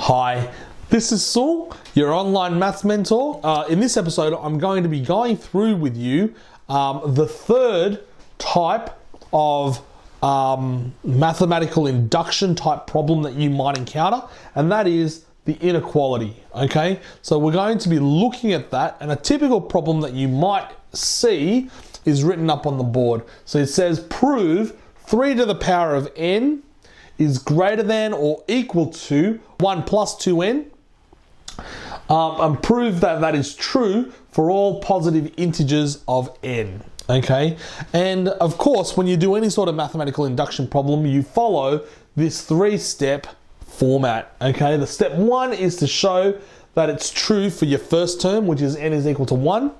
Hi, this is Saul, your online maths mentor. In this episode, I'm going to be going through with you the third type of mathematical induction type problem that you might encounter, and that is the inequality. Okay, so we're going to be looking at that, and a typical problem that you might see is written up on the board. So it says prove 3 to the power of n is greater than or equal to 1 plus 2n, and prove that that is true for all positive integers of n. Okay, and of course, when you do any sort of mathematical induction problem, you follow this 3-step format. Okay, the step 1 is to show that it's true for your first term, which is n is equal to 1.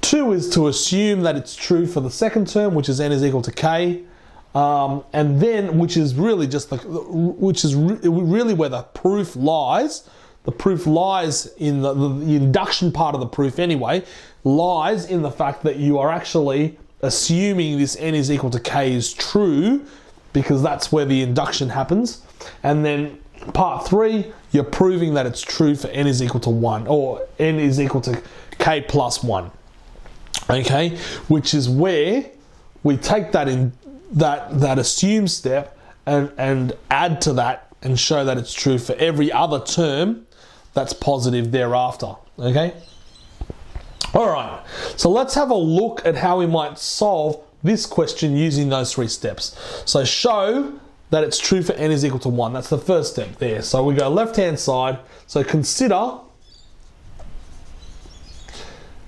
2 is to assume that it's true for the second term, which is n is equal to k. And then, which is really really where the proof lies. The proof lies in the induction part of the proof anyway, lies in the fact that you are actually assuming this n is equal to k is true, because that's where the induction happens. And then part 3, you're proving that it's true for n is equal to 1, or n is equal to k plus 1. Okay, which is where we take that in that assume step and add to that and show that it's true for every other term that's positive thereafter. Okay, all right, so let's have a look at how we might solve this question using those 3 steps. So show that it's true for n is equal to 1. That's the first step there. So we go left hand side. So consider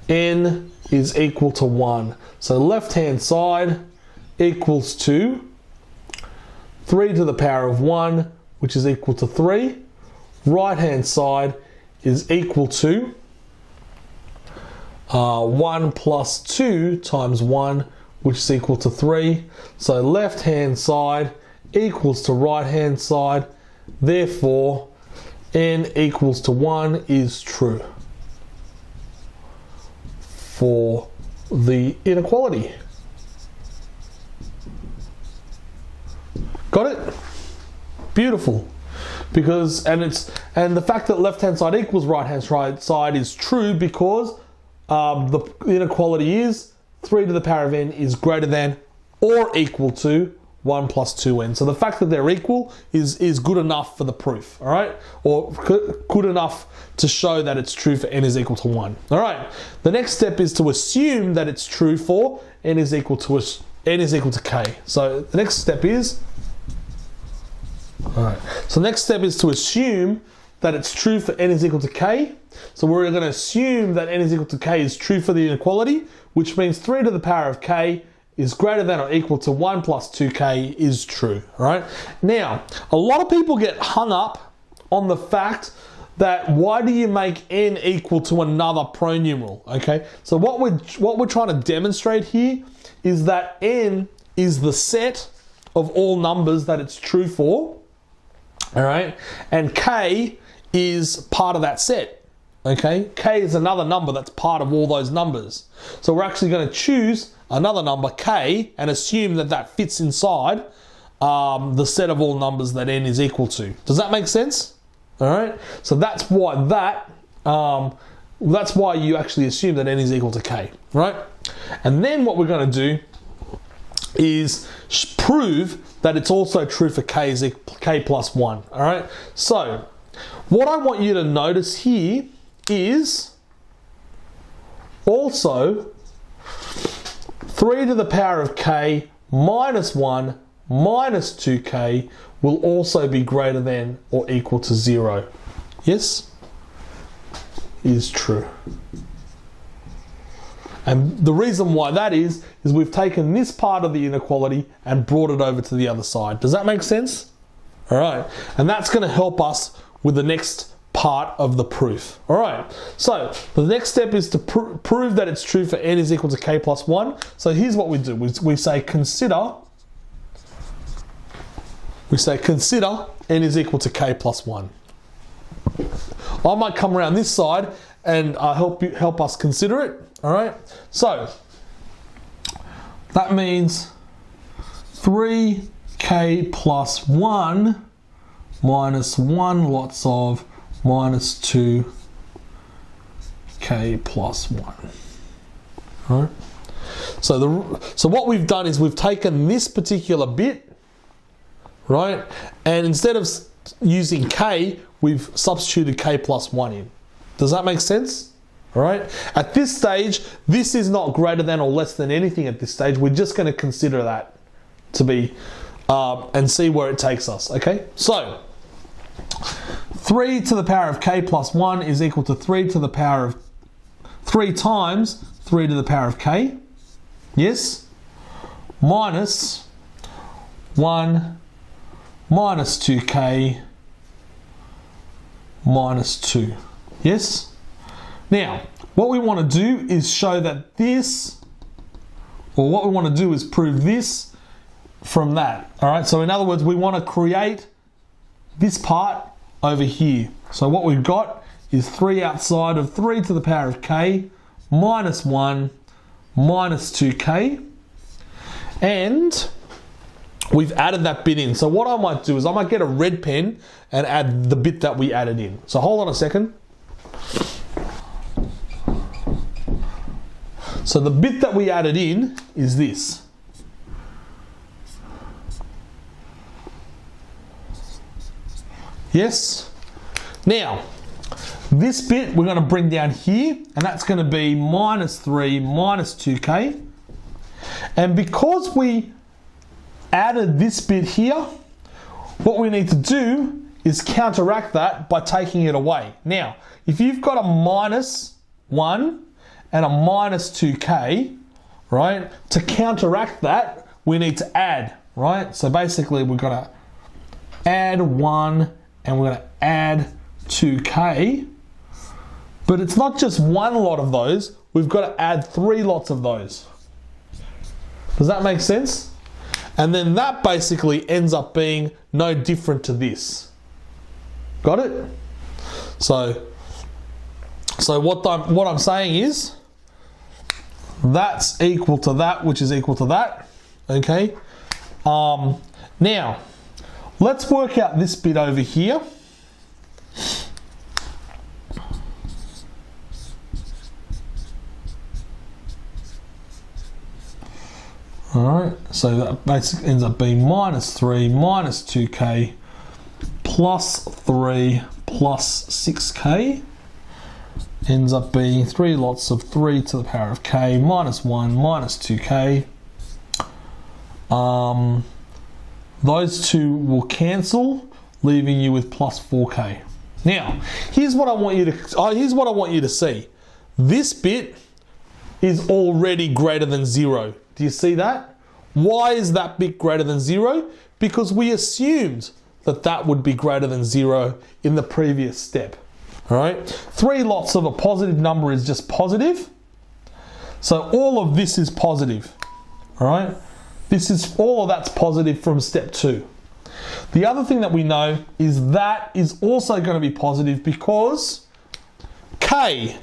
n is equal to 1. So left hand side equals to 3 to the power of 1, which is equal to 3. Right hand side is equal to 1 plus 2 times 1, which is equal to 3. So left hand side equals to right hand side. Therefore, n equals to 1 is true for the inequality. Got it? Beautiful. Because and the fact that left hand side equals right hand side is true because the inequality is 3 to the power of n is greater than or equal to 1 plus 2n. So the fact that they're equal is good enough for the proof, all right? Or good enough to show that it's true for n is equal to 1. All right. The next step is to assume that it's true for n is equal to k. So the next step is to assume that it's true for n is equal to k. So we're going to assume that n is equal to k is true for the inequality, which means 3 to the power of k is greater than or equal to 1 plus 2k is true. All right. Now, a lot of people get hung up on the fact that why do you make n equal to another pronumeral? Okay. So what we're trying to demonstrate here is that n is the set of all numbers that it's true for. All right, and k is part of that set. Okay, k is another number that's part of all those numbers. So we're actually going to choose another number, k, and assume that that fits inside the set of all numbers that n is equal to. Does that make sense? All right, so that's why that's why you actually assume that n is equal to k, right? And then what we're going to do is prove that it's also true for k plus 1. All right, so what I want you to notice here is also 3 to the power of k minus 1 minus 2k will also be greater than or equal to 0. Yes, is true. And the reason why that is we've taken this part of the inequality and brought it over to the other side. Does that make sense? All right. And that's going to help us with the next part of the proof. All right. So the next step is to prove that it's true for n is equal to k plus 1. So here's what we do. We say consider n is equal to k plus 1. I might come around this side and help us consider it. All right, so that means 3k plus 1 minus 1 lots of minus 2k plus 1. All right. So what we've done is we've taken this particular bit, right, and instead of using k, we've substituted k plus 1 in. Does that make sense? All right. At this stage, this is not greater than or less than anything at this stage. We're just going to consider that to be, and see where it takes us, okay? So, 3 to the power of k plus 1 is equal to 3 to the power of 3 times 3 to the power of k, yes, minus 1 minus 2k minus 2, yes? Now, what we want to do is show that this, or what we want to do is prove this from that, all right? So in other words, we want to create this part over here. So what we've got is 3 outside of 3 to the power of k minus 1 minus 2k, and we've added that bit in. So what I might do is I might get a red pen and add the bit that we added in. So hold on a second. So the bit that we added in is this. Yes? Now, this bit we're going to bring down here, and that's going to be minus 3 minus 2k. And because we added this bit here, what we need to do is counteract that by taking it away. Now, if you've got a minus 1 and a minus 2k, right, to counteract that, we need to add, right? So basically, we're going to add 1 and we're going to add 2k, but it's not just one lot of those, we've got to add 3 lots of those. Does that make sense? And then that basically ends up being no different to this. Got it? So what I'm saying is that's equal to that, which is equal to that. Okay. Now let's work out this bit over here. Alright, so that basically ends up being minus 3 minus 2k plus 3 plus 6k. Ends up being 3 lots of 3 to the power of k minus 1 minus 2k. Those two will cancel, leaving you with plus 4k. Now, here's what I want you to see. This bit is already greater than 0. Do you see that? Why is that bit greater than 0? Because we assumed that that would be greater than 0 in the previous step. All right? 3 lots of a positive number is just positive. So all of this is positive. All right? All of that's positive from step 2. The other thing that we know is that is also going to be positive because k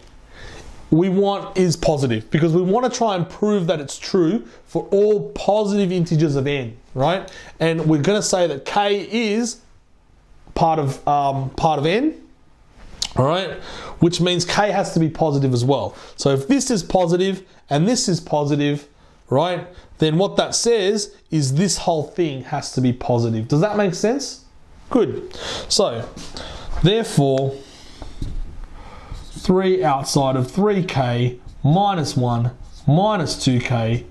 we want is positive, because we want to try and prove that it's true for all positive integers of n, right? And we're going to say that k is part of n, all right? Which means k has to be positive as well. So if this is positive and this is positive, right, then what that says is this whole thing has to be positive. Does that make sense? Good. So therefore, 3 outside of 3k minus 1 minus 2k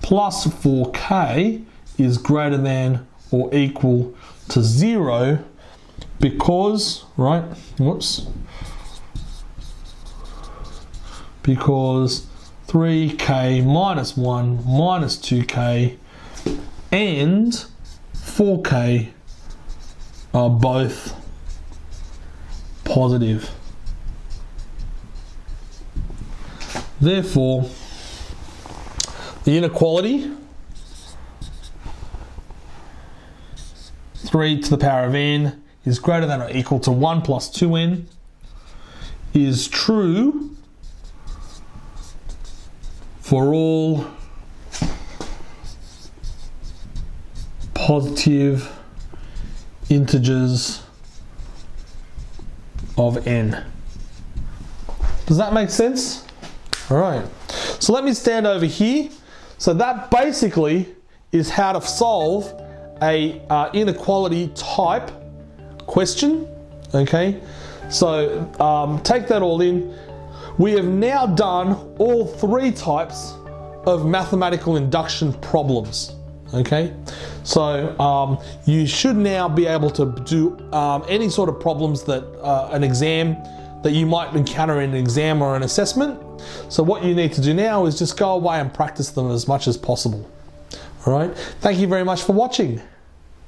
plus 4k is greater than or equal to 0 because, right, because 3k minus 1 minus 2k and 4k are both positive. Therefore, the inequality 3 to the power of n is greater than or equal to 1 plus 2n is true for all positive integers of n. Does that make sense? All right, so let me stand over here. So that basically is how to solve a inequality type question, okay? So take that all in. We have now done all three types of mathematical induction problems, okay? So you should now be able to do any sort of problems that an exam that you might encounter in an exam or an assessment. So what you need to do now is just go away and practice them as much as possible. All right, thank you very much for watching.